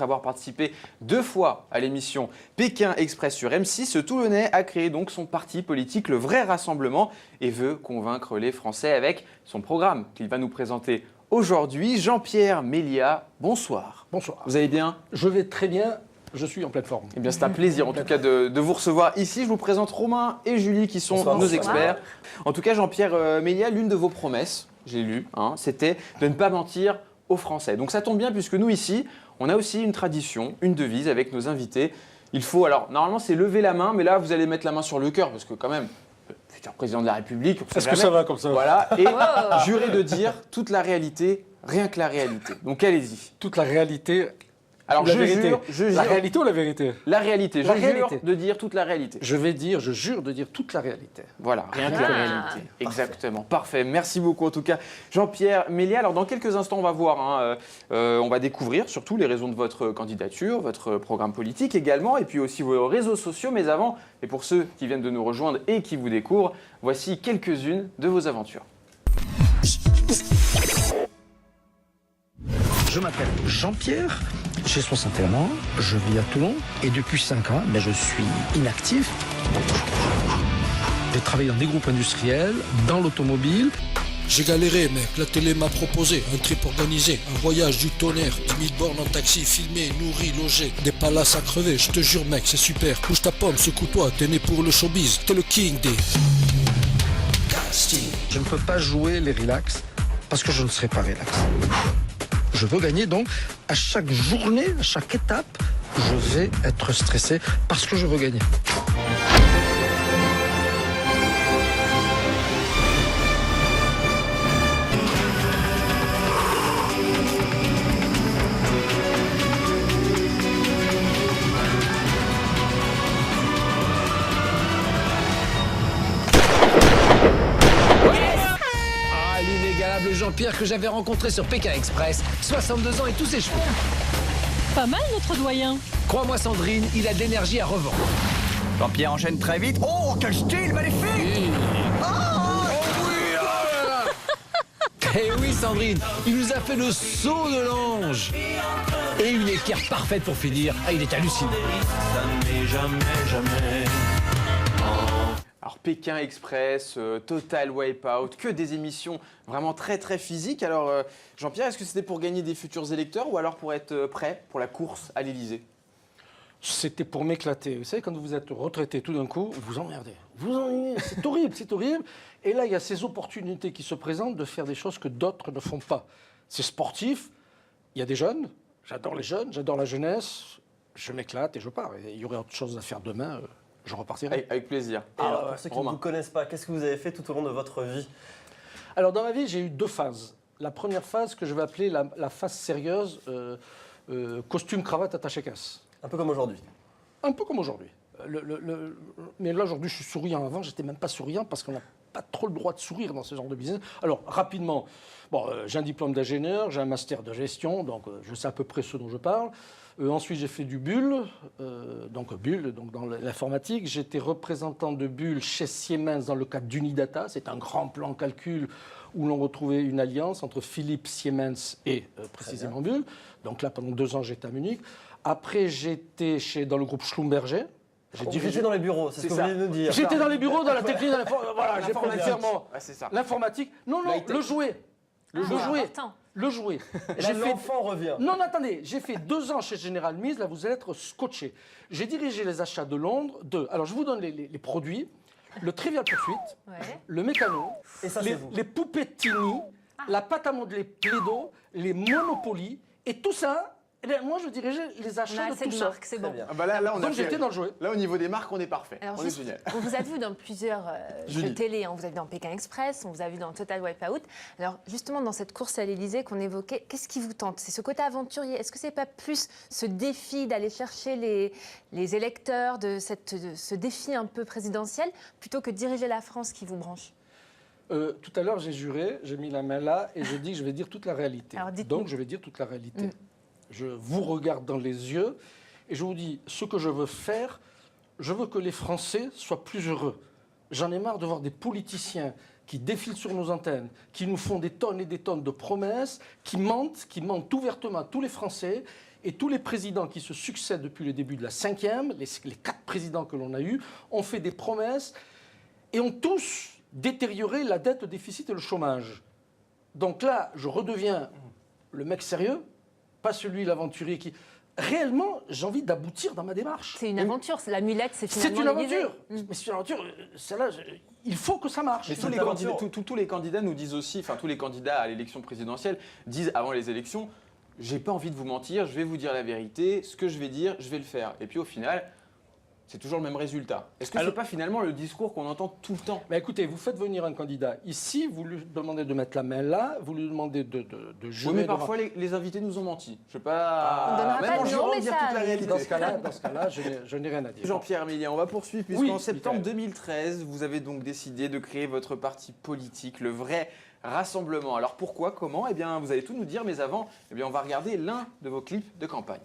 après avoir participé 2 fois à l'émission Pékin Express sur M6, ce Toulonnais a créé donc son parti politique, le Vrai Rassemblement, et veut convaincre les Français avec son programme qu'il va nous présenter aujourd'hui. Jean-Pierre Mélia, bonsoir. Bonsoir. Vous allez bien? Je vais très bien, je suis en pleine forme. Eh bien, c'est un plaisir en tout cas de vous recevoir ici. Je vous présente Romain et Julie qui sont nos experts. En tout cas, Jean-Pierre Mélia, l'une de vos promesses, j'ai lu, c'était de ne pas mentir aux Français. Donc ça tombe bien puisque nous ici, on a aussi une tradition, une devise avec nos invités. Il faut, alors normalement c'est lever la main, mais là vous allez mettre la main sur le cœur parce que quand même, futur président de la République, est-ce que ça va comme ça? Voilà, et jurer de dire toute la réalité, rien que la réalité. Donc allez-y. Toute la réalité. Alors la je vérité. jure, La réalité ou la vérité? La réalité, La je réalité. jure de dire toute la réalité. Je jure de dire toute la réalité. Voilà, rien que la réalité. Exactement, parfait. Merci beaucoup en tout cas, Jean-Pierre Mélia. Alors dans quelques instants, on va voir, on va découvrir surtout les raisons de votre candidature, votre programme politique également, et puis aussi vos réseaux sociaux. Mais avant, et pour ceux qui viennent de nous rejoindre et qui vous découvrent, voici quelques-unes de vos aventures. Je m'appelle Jean-Pierre, j'ai 61 ans, je vis à Toulon et depuis 5 ans, je suis inactif. J'ai travaillé dans des groupes industriels, dans l'automobile. J'ai galéré, mec. La télé m'a proposé un trip organisé, un voyage du tonnerre, 10 000 bornes en taxi, filmé, nourri, logé, des palaces à crever. Je te jure, mec, c'est super. Bouge ta pomme, secoue-toi, t'es né pour le showbiz. T'es le king des castings. Je ne peux pas jouer les relax parce que je ne serai pas relax. Je veux gagner, donc à chaque journée, à chaque étape, je vais être stressé parce que je veux gagner. Jean-Pierre que j'avais rencontré sur Pékin Express, 62 ans et tous ses cheveux. Pas mal notre doyen. Crois-moi Sandrine, il a de l'énergie à revendre. Jean-Pierre enchaîne très vite. Oh, quel style magnifique! Eh oui Sandrine, il nous a fait le saut de l'ange. Et une équerre parfaite pour finir. Ah, il est hallucinant. Alors Pékin Express, Total Wipeout, que des émissions vraiment très très physiques. Alors Jean-Pierre, est-ce que c'était pour gagner des futurs électeurs ou alors pour être prêt pour la course à l'Élysée? C'était pour m'éclater. Vous savez, quand vous êtes retraité, tout d'un coup, vous emmerdez. Vous ennuyez, c'est horrible, c'est horrible. Et là, il y a ces opportunités qui se présentent de faire des choses que d'autres ne font pas. C'est sportif, il y a des jeunes, j'adore les jeunes, j'adore la jeunesse, je m'éclate et je pars. Et il y aurait autre chose à faire demain. Je repartirai. Avec plaisir. Et alors, pour ceux qui ne vous connaissent pas, qu'est-ce que vous avez fait tout au long de votre vie? Alors, dans ma vie, j'ai eu 2 phases. La première phase que je vais appeler la phase sérieuse, costume, cravate, attaché-caisse. Un peu comme aujourd'hui. Un peu comme aujourd'hui. Mais là, aujourd'hui, je suis souriant. Avant, j'étais même pas souriant parce qu'on n'a pas trop le droit de sourire dans ce genre de business. Alors, rapidement, j'ai un diplôme d'ingénieur, j'ai un master de gestion, donc je sais à peu près ce dont je parle. Ensuite, j'ai fait du Bull, donc dans l'informatique. J'étais représentant de Bull chez Siemens dans le cadre d'Unidata. C'est un grand plan calcul où l'on retrouvait une alliance entre Philips, Siemens et précisément Bull. Donc là, pendant 2 ans, j'étais à Munich. Après, j'étais dans le groupe Schlumberger. J'étais dans les bureaux, c'est ce que vous venez de nous dire. J'étais dans les bureaux, dans la technique, voilà, j'ai pris l'informatique. Non, le jouet. Le jouet. L'enfant revient. Non, attendez, j'ai fait 2 ans chez General Mills, là vous allez être scotché. J'ai dirigé les achats de Londres alors je vous donne les produits, le Trivial Pursuit, le Mécano, et ça, les poupées Tini, la pâte à modeler Play-Doh, les Monopoly, et tout ça, moi je dirigeais les achats de tout ça. C'est bon. Donc j'étais dans le jouet. Là, au niveau des marques, on est parfait. Alors, on est génial. On vous a vu dans plusieurs jeux télé. On vous a vu dans Pékin Express, on vous a vu dans Total Wipeout. Alors, justement, dans cette course à l'Élysée qu'on évoquait, qu'est-ce qui vous tente? C'est ce côté aventurier. Est-ce que c'est pas plus ce défi d'aller chercher les électeurs, ce défi un peu présidentiel, plutôt que de diriger la France qui vous branche? Tout à l'heure, j'ai juré, j'ai mis la main là et j'ai dit que je vais dire toute la réalité. Alors, donc, je vais dire toute la réalité. Je vous regarde dans les yeux et je vous dis ce que je veux faire. Je veux que les Français soient plus heureux. J'en ai marre de voir des politiciens qui défilent sur nos antennes, qui nous font des tonnes et des tonnes de promesses, qui mentent ouvertement à tous les Français. Et tous les présidents qui se succèdent depuis le début de la 5e, les 4 présidents que l'on a eus, ont fait des promesses et ont tous détérioré la dette, le déficit et le chômage. Donc là, je redeviens le mec sérieux, pas celui, l'aventurier qui... Réellement, j'ai envie d'aboutir dans ma démarche. C'est une aventure, c'est la mulette, c'est finalement C'est une l'Élysée. aventure. Mais c'est une aventure, celle-là, il faut que ça marche. Mais tous les candidats nous disent aussi, enfin tous les candidats à l'élection présidentielle disent avant les élections, j'ai pas envie de vous mentir, je vais vous dire la vérité, ce que je vais dire, je vais le faire. Et puis au final, c'est toujours le même résultat. Est-ce que c'est pas finalement le discours qu'on entend tout le temps? Mais écoutez, vous faites venir un candidat ici, vous lui demandez de mettre la main là, vous lui demandez de jurer. Oui, mais parfois les invités nous ont menti. Je ne vais pas On donnera même pas en de jurant nom, mais dire ça toute la arrive. réalité. Dans ce cas-là, je n'ai rien à dire. Jean-Pierre Méliat, on va poursuivre puisqu'en Oui, septembre Michael. 2013, vous avez donc décidé de créer votre parti politique, le vrai Rassemblement. Alors pourquoi, comment? Eh bien, vous allez tout nous dire, mais avant, eh bien, on va regarder l'un de vos clips de campagne.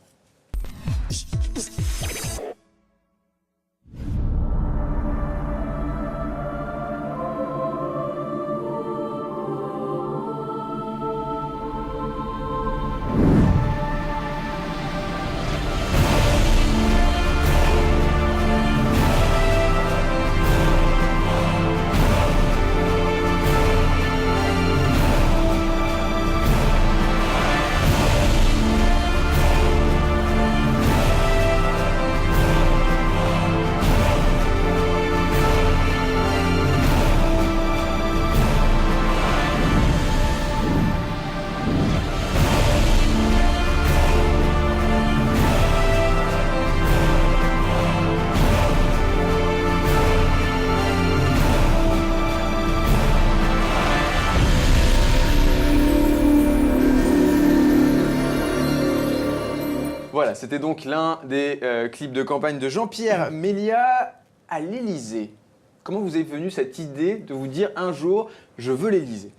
Voilà, c'était donc l'un des clips de campagne de Jean-Pierre Méliat à l'Élysée. Comment vous est venue cette idée de vous dire un jour, je veux l'Élysée?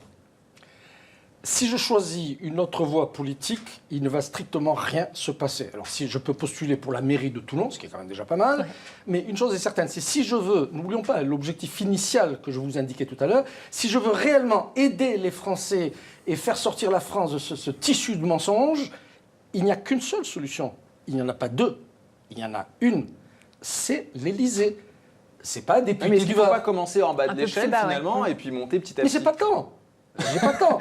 Si je choisis une autre voie politique, il ne va strictement rien se passer. Alors si je peux postuler pour la mairie de Toulon, ce qui est quand même déjà pas mal, mais une chose est certaine, c'est si je veux, n'oublions pas l'objectif initial que je vous indiquais tout à l'heure, si je veux réellement aider les Français et faire sortir la France de ce tissu de mensonges, il n'y a qu'une seule solution. Il n'y en a pas deux. Il y en a une. C'est l'Élysée. C'est pas des députés Mais est-ce qu'il du ne faut Var. pas commencer en bas Un de peu l'échelle plus bas, finalement ouais. et puis monter petit à Mais petit? j'ai pas le temps. J'ai pas le temps.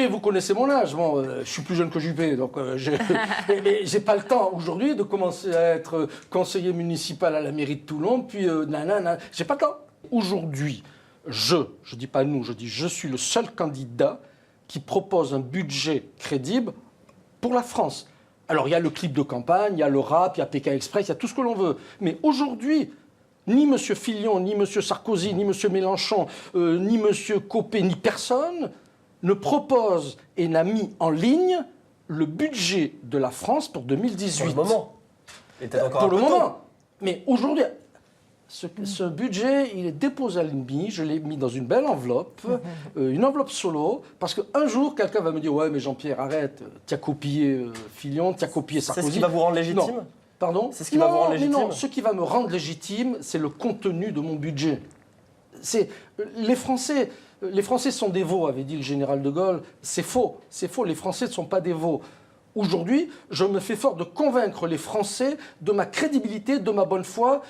Vous connaissez mon âge. Bon, je suis plus jeune que Juppé, donc mais j'ai pas le temps aujourd'hui de commencer à être conseiller municipal à la mairie de Toulon, puis nanana. J'ai pas le temps. Aujourd'hui, je dis pas nous, je dis je suis le seul candidat qui propose un budget crédible pour la France. Alors il y a le clip de campagne, il y a le rap, il y a Pékin Express, il y a tout ce que l'on veut. Mais aujourd'hui, ni M. Fillon, ni M. Sarkozy, ni M. Mélenchon, ni M. Copé, ni personne ne propose et n'a mis en ligne le budget de la France pour 2018. Pour le moment. Et peut-être encore Pour un le peu tôt. moment. Mais aujourd'hui, ce budget, il est déposé à l'ennemi, je l'ai mis dans une belle enveloppe, une enveloppe solo, parce qu'un jour, quelqu'un va me dire « Ouais, mais Jean-Pierre, arrête, tu as copié Fillon, tu as copié Sarkozy. » C'est ce qui va vous rendre légitime? Non. Pardon? C'est ce qui va vous rendre mais légitime? non, ce qui va me rendre légitime, c'est le contenu de mon budget. Les Français sont des veaux, avait dit le général de Gaulle. C'est faux, les Français ne sont pas des veaux. Aujourd'hui, je me fais fort de convaincre les Français de ma crédibilité, de ma bonne foi,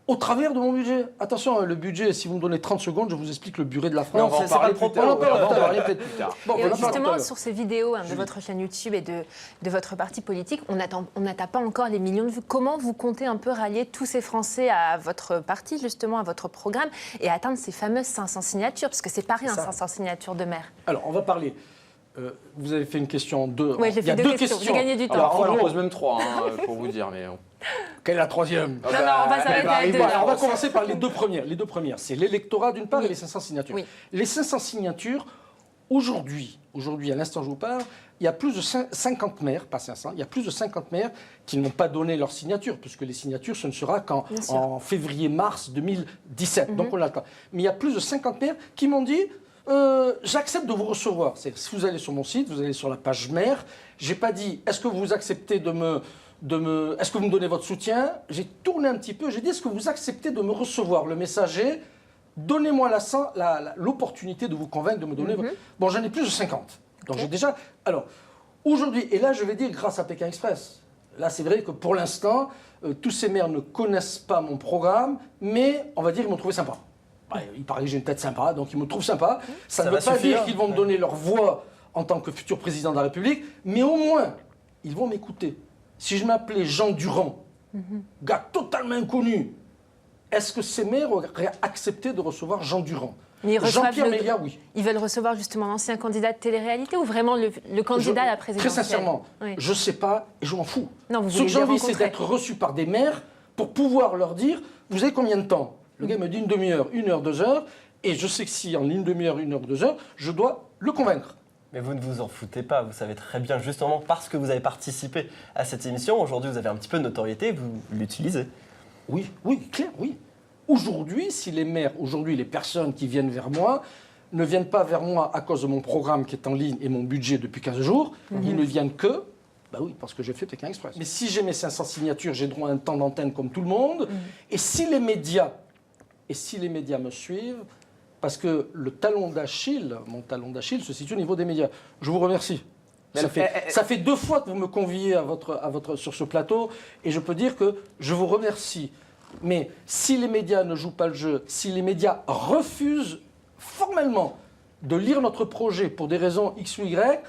au travers de mon budget. Attention, le budget, si vous me donnez 30 secondes, je vous explique le budget de la France. Non, c'est pas le propos. On en parlera On va en tout à l'heure. parler peut-être plus tard. Bon, Et on en parlera tout à justement, l'heure. sur ces vidéos de votre chaîne YouTube et de votre parti politique, on n'atteint pas encore les millions de vues. Comment vous comptez un peu rallier tous ces Français à votre parti, justement, à votre programme, et atteindre ces fameuses 500 signatures? Parce que c'est pas rien, Ça. 500 signatures de maire. Alors, on va parler. Vous avez fait une question en deux. Oui, j'ai Il y a fait deux questions. J'ai gagné du temps. Alors, on en Franchement, pose même 3 pour vous dire. Mais quelle est la troisième? Non, on va s'arrêter à deux. Alors, on va commencer par les deux premières. Les deux premières, c'est l'électorat d'une part Oui. et les 500 signatures. Oui. Les 500 signatures, aujourd'hui, à l'instant où je vous parle, il y a plus de 50 maires, pas 500, il y a plus de 50 maires qui n'ont pas donné leur signature, puisque les signatures, ce ne sera qu'en février-mars 2017. Donc on a le temps. Mais il y a plus de 50 maires qui m'ont dit j'accepte de vous recevoir. Si vous allez sur mon site, vous allez sur la page maire, j'ai pas dit est-ce que vous acceptez est-ce que vous me donnez votre soutien? J'ai tourné un petit peu, j'ai dit est-ce que vous acceptez de me recevoir? Le messager, donnez-moi l'opportunité de vous convaincre de me donner votre... Bon, j'en ai plus de 50. Donc j'ai déjà... Alors, aujourd'hui, et là je vais dire grâce à Pékin Express, là, c'est vrai que pour l'instant, tous ces maires ne connaissent pas mon programme, mais on va dire qu'ils m'ont trouvé sympa. Il paraît que j'ai une tête sympa, donc ils me trouvent sympa. Ça ne veut pas dire qu'ils vont me donner leur voix en tant que futur président de la République, mais au moins, ils vont m'écouter. Si je m'appelais Jean Durand, gars totalement inconnu, est-ce que ces maires auraient accepté de recevoir Jean Durand? Jean-Pierre Mélia, oui. Ils veulent recevoir justement l'ancien candidat de télé-réalité ou vraiment le candidat à la présidentielle? Très sincèrement, je ne sais pas et je m'en fous. Non, ce que j'ai envie, c'est d'être reçu par des maires pour pouvoir leur dire, vous avez combien de temps? Le gars me dit une demi-heure, 1 heure, 2 heures, et je sais que si en une demi-heure, 1 heure, 2 heures, je dois le convaincre. Mais vous ne vous en foutez pas, vous savez très bien, justement, parce que vous avez participé à cette émission, aujourd'hui vous avez un petit peu de notoriété, vous l'utilisez. Oui, clair, oui. Aujourd'hui, si les maires, les personnes qui viennent vers moi, ne viennent pas vers moi à cause de mon programme qui est en ligne et mon budget depuis 15 jours, ils ne viennent que, parce que j'ai fait Pékin Express. Mais si j'ai mes 500 signatures, j'ai droit à un temps d'antenne comme tout le monde. Et si les médias me suivent, parce que mon talon d'Achille se situe au niveau des médias. Je vous remercie. Ça fait 2 fois que vous me conviez sur ce plateau, et je peux dire que je vous remercie. Mais si les médias ne jouent pas le jeu, si les médias refusent formellement de lire notre projet pour des raisons X ou Y,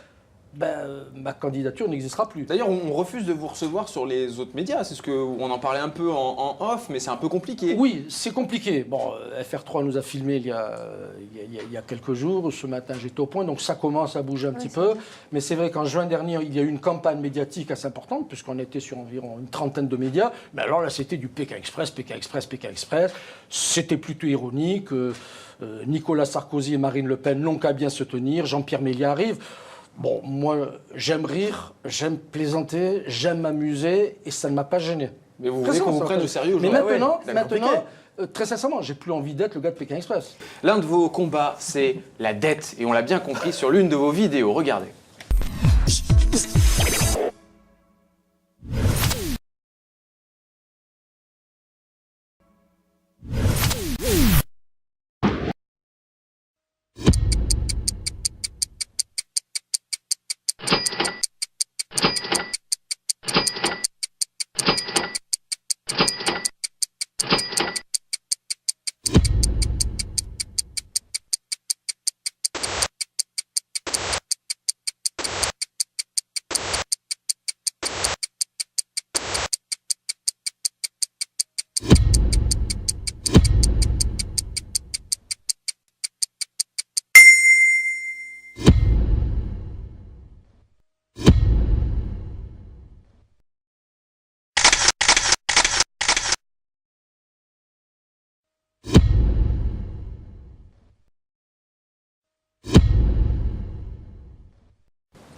ma candidature n'existera plus. D'ailleurs, on refuse de vous recevoir sur les autres médias. C'est ce qu'on en parlait un peu en off, mais c'est un peu compliqué. Oui, c'est compliqué. Bon, FR3 nous a filmé il y a quelques jours. Ce matin, j'étais au point, donc ça commence à bouger un petit peu. Mais c'est vrai qu'en juin dernier, il y a eu une campagne médiatique assez importante, puisqu'on était sur environ une trentaine de médias. Mais alors là, c'était du Pékin Express. C'était plutôt ironique. Nicolas Sarkozy et Marine Le Pen n'ont qu'à bien se tenir. Jean-Pierre Mélia arrive. Bon, moi, j'aime rire, j'aime plaisanter, j'aime m'amuser, et ça ne m'a pas gêné. Mais vous voulez qu'on vous prenne au sérieux aujourd'hui? Mais maintenant, très sincèrement, j'ai plus envie d'être le gars de Pékin Express. L'un de vos combats, c'est la dette, et on l'a bien compris sur l'une de vos vidéos. Regardez.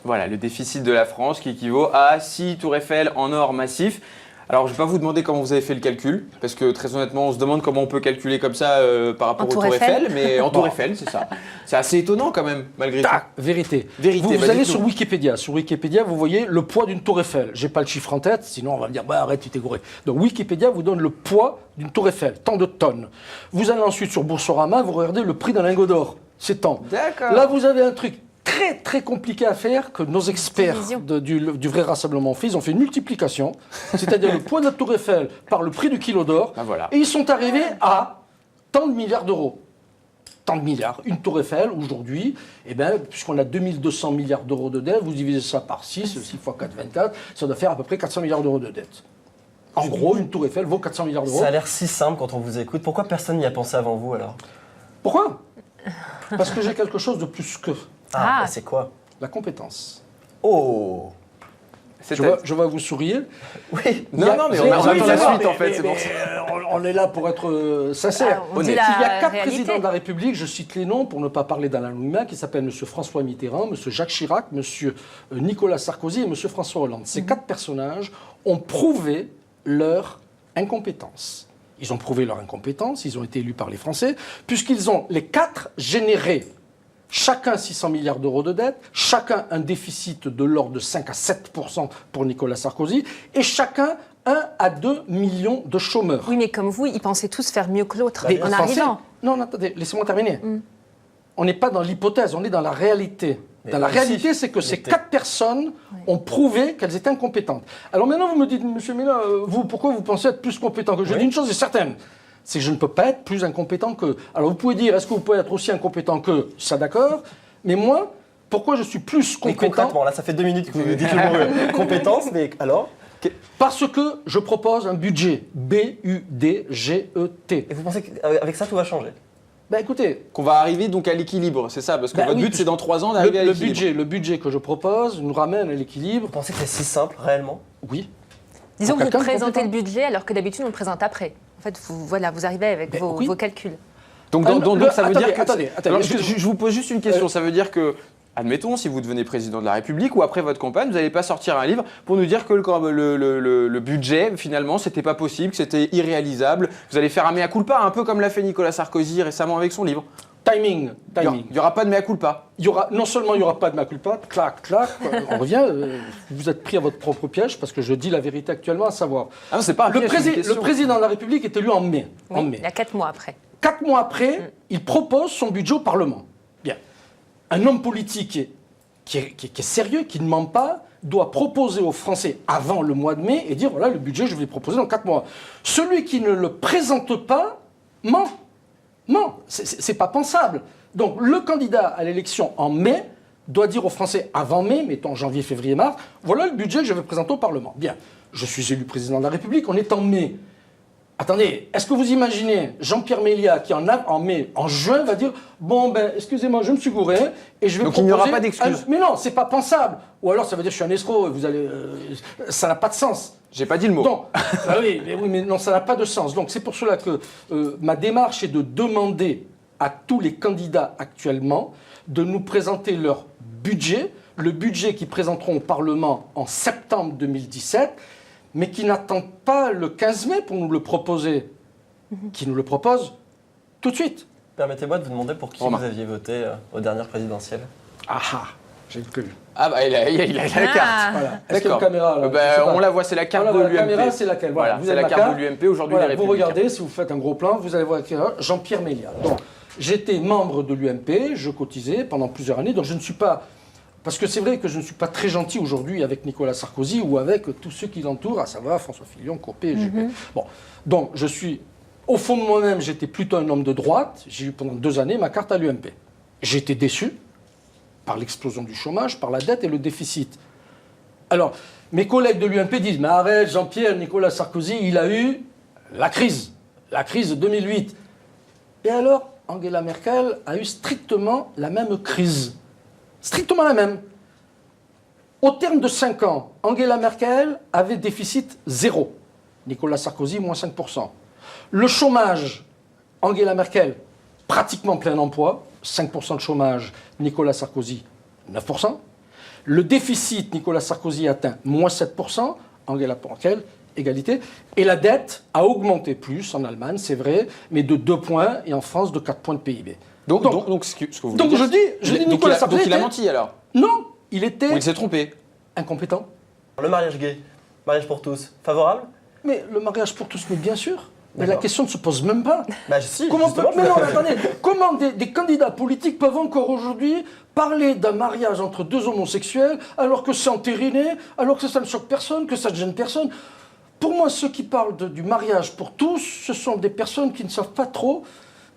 Voilà, le déficit de la France qui équivaut à 6 tours Eiffel en or massif. Alors, je ne vais pas vous demander comment vous avez fait le calcul, parce que très honnêtement, on se demande comment on peut calculer comme ça par rapport au tour Eiffel, mais en tour Eiffel, c'est ça. C'est assez étonnant quand même, malgré tout. Vérité. Vous allez sur Wikipédia. Sur Wikipédia, vous voyez le poids d'une tour Eiffel. Je n'ai pas le chiffre en tête, sinon on va me dire, arrête, tu t'es gouré. Donc Wikipédia vous donne le poids d'une tour Eiffel, tant de tonnes. Vous allez ensuite sur Boursorama, vous regardez le prix d'un lingot d'or, c'est tant. D'accord. Là, vous avez un truc très très compliqué à faire que nos experts du vrai rassemblement fait. Ils ont fait une multiplication, c'est-à-dire le poids de la tour Eiffel par le prix du kilo d'or, et ils sont arrivés à tant de milliards d'euros. Tant de milliards. Une tour Eiffel, aujourd'hui, puisqu'on a 2200 milliards d'euros de dette, vous divisez ça par 6, 6 x 4, 24, ça doit faire à peu près 400 milliards d'euros de dette. En gros, une tour Eiffel vaut 400 milliards d'euros. Ça a l'air si simple quand on vous écoute. Pourquoi personne n'y a pensé avant vous alors? Pourquoi? Parce que j'ai quelque chose de plus que... c'est quoi? La compétence. Oh! Je vois vous sourire. Oui. Non, mais on attend la suite en fait. On est là pour être sincère. Il y a 4 présidents de la République, je cite les noms pour ne pas parler dans l'anonymat, qui s'appellent M. François Mitterrand, M. Jacques Chirac, M. Nicolas Sarkozy et M. François Hollande. Ces 4 personnages ont prouvé leur incompétence. Ils ont prouvé leur incompétence, ils ont été élus par les Français, puisqu'ils ont les 4 généré chacun 600 milliards d'euros de dette, chacun un déficit de l'ordre de 5 à 7% pour Nicolas Sarkozy, et chacun 1 à 2 millions de chômeurs. Oui, mais comme vous, ils pensaient tous faire mieux que l'autre en arrivant. Non, attendez, laissez-moi terminer. On n'est pas dans l'hypothèse, on est dans la réalité. Mais Dans la aussi, réalité, c'est que ces mais 4 personnes ont prouvé qu'elles étaient incompétentes. Alors maintenant, vous me dites, monsieur Mila, vous, pourquoi vous pensez être plus compétent que je dis une chose est certaine, c'est que je ne peux pas être plus incompétent qu'eux. Alors vous pouvez dire, est-ce que vous pouvez être aussi incompétent qu'eux? Ça d'accord, mais moi, pourquoi je suis plus Mais compétent? concrètement, là, ça fait 2 minutes que vous dites le mot compétence, mais alors? Parce que je propose un budget, B-U-D-G-E-T. Et vous pensez qu'avec ça, tout va changer? Ben écoutez, Qu'on va arriver donc à l'équilibre, c'est ça? Parce que Ben votre oui, but, c'est dans 3 ans d'arriver à le l'équilibre. budget que je propose nous ramène à l'équilibre. Vous pensez que c'est si simple, réellement? Oui. Disons que vous Quelqu'un de présentez le compétent. budget alors que d'habitude on le présente après. En fait, vous arrivez avec Ben oui. vos calculs. Donc, Ah, donc ça veut dire que... attendez, Alors, excusez-moi. je vous pose juste une question, ça veut dire que, admettons, si vous devenez président de la République ou après votre campagne, vous n'allez pas sortir un livre pour nous dire que le budget, finalement, c'était pas possible, que c'était irréalisable. Vous allez faire un mea culpa, un peu comme l'a fait Nicolas Sarkozy récemment avec son livre. Timing. Il n'y aura pas de mea culpa. Non seulement il n'y aura pas de ma culpa, clac, on revient, vous êtes pris à votre propre piège parce que je dis la vérité actuellement, à savoir. Ah non, c'est pas un piège, c'est une le question. président de la République est élu en mai. Oui, il y a 4 mois après. 4 mois après, il propose son budget au Parlement. Bien. Un homme politique qui est sérieux, qui ne ment pas, doit proposer aux Français avant le mois de mai et dire voilà le budget, je vais le proposer dans 4 mois. Celui qui ne le présente pas ment. Non, c'est pas pensable. Donc le candidat à l'élection en mai doit dire aux Français avant mai, mettons janvier, février, mars, voilà le budget que je vais présenter au Parlement. Bien, je suis élu président de la République, on est en mai. Attendez, est-ce que vous imaginez Jean-Pierre Mélia qui en juin va dire bon ben excusez-moi je me suis gouré et je vais Donc proposer il n'y aura pas d'excuse. Mais non, c'est pas pensable. Ou alors ça veut dire je suis un escroc et vous allez ça n'a pas de sens. J'ai pas dit le mot. Donc, ah oui, mais non, ça n'a pas de sens. Donc c'est pour cela que ma démarche est de demander à tous les candidats actuellement de nous présenter leur budget, le budget qu'ils présenteront au Parlement en septembre 2017, mais qui n'attendent pas le 15 mai pour nous le proposer, qui nous le proposent tout de suite. Permettez-moi de vous demander pour qui Romain. vous aviez voté aux dernières présidentielles. Ah ah, j'ai le cul. Ah bah il a la carte. Voilà. Est-ce qu'il y a D'accord. une caméra là? Ben, Je sais pas. on la voit, c'est la carte Voilà, de la l'UMP. caméra, c'est laquelle? Voilà, vous c'est avez la ma carte de l'UMP, aujourd'hui Voilà, les vous Républicains. regardez, si vous faites un gros plan, vous allez voir Jean-Pierre Mélia. Donc, j'étais membre de l'UMP, je cotisais pendant plusieurs années, donc je ne suis pas... Parce que c'est vrai que je ne suis pas très gentil aujourd'hui avec Nicolas Sarkozy ou avec tous ceux qui l'entourent, à savoir François Fillon, Copé, Juppé. Bon, donc je suis... Au fond de moi-même, j'étais plutôt un homme de droite. J'ai eu pendant 2 années ma carte à l'UMP. J'ai été déçu par l'explosion du chômage, par la dette et le déficit. Alors, mes collègues de l'UMP disent « Mais arrête, Jean-Pierre, Nicolas Sarkozy, il a eu la crise de 2008. » Et alors, Angela Merkel a eu strictement la même crise. Strictement la même. Au terme de 5 ans, Angela Merkel avait déficit 0. Nicolas Sarkozy, moins 5%. Le chômage, Angela Merkel, pratiquement plein emploi, 5% de chômage, Nicolas Sarkozy, 9%. Le déficit, Nicolas Sarkozy atteint moins 7%, Angela Merkel, égalité. Et la dette a augmenté plus en Allemagne, c'est vrai, mais de 2 points, et en France de 4 points de PIB. Donc ce que vous voulez Donc dire, je dis donc Nicolas il a- Sarkozy donc il a était- menti alors. Non, il était Ou il s'est trompé. incompétent. Le mariage gay, mariage pour tous, favorable? Mais le mariage pour tous, mais bien sûr. Mais la D'accord. question ne se pose même pas. Bah si, Comment, justement. mais non, mais attendez, comment des candidats politiques peuvent encore aujourd'hui parler d'un mariage entre 2 homosexuels alors que c'est entériné, alors que ça ne choque personne, que ça ne gêne personne? Pour moi, ceux qui parlent du mariage pour tous, ce sont des personnes qui ne savent pas trop,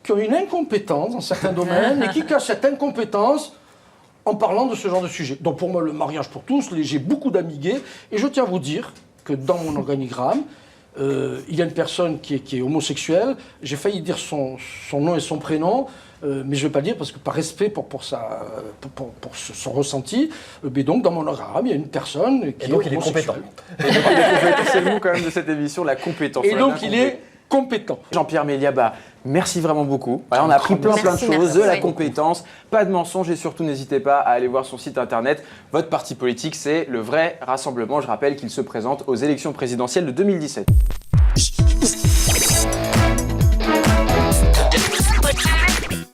qui ont une incompétence dans certains domaines et qui cachent cette incompétence en parlant de ce genre de sujet. Donc pour moi, le mariage pour tous, j'ai beaucoup d'amis gays et je tiens à vous dire que dans mon organigramme, il y a une personne qui est homosexuelle. J'ai failli dire son nom et son prénom, mais je ne vais pas le dire parce que par respect pour son ressenti. Mais donc, dans mon organigramme, il y a une personne qui Et donc est il est compétent. homosexuelle. Et donc il est compétent. C'est le mot quand même de cette émission, la compétence. Et On l'a donc, bien il compris. est compétent. Jean-Pierre Mélia, merci vraiment beaucoup. Voilà, on a appris plein de Merci, choses, merci. de la compétence, pas de mensonges et surtout n'hésitez pas à aller voir son site internet. Votre parti politique, c'est le vrai Rassemblement. Je rappelle qu'il se présente aux élections présidentielles de 2017.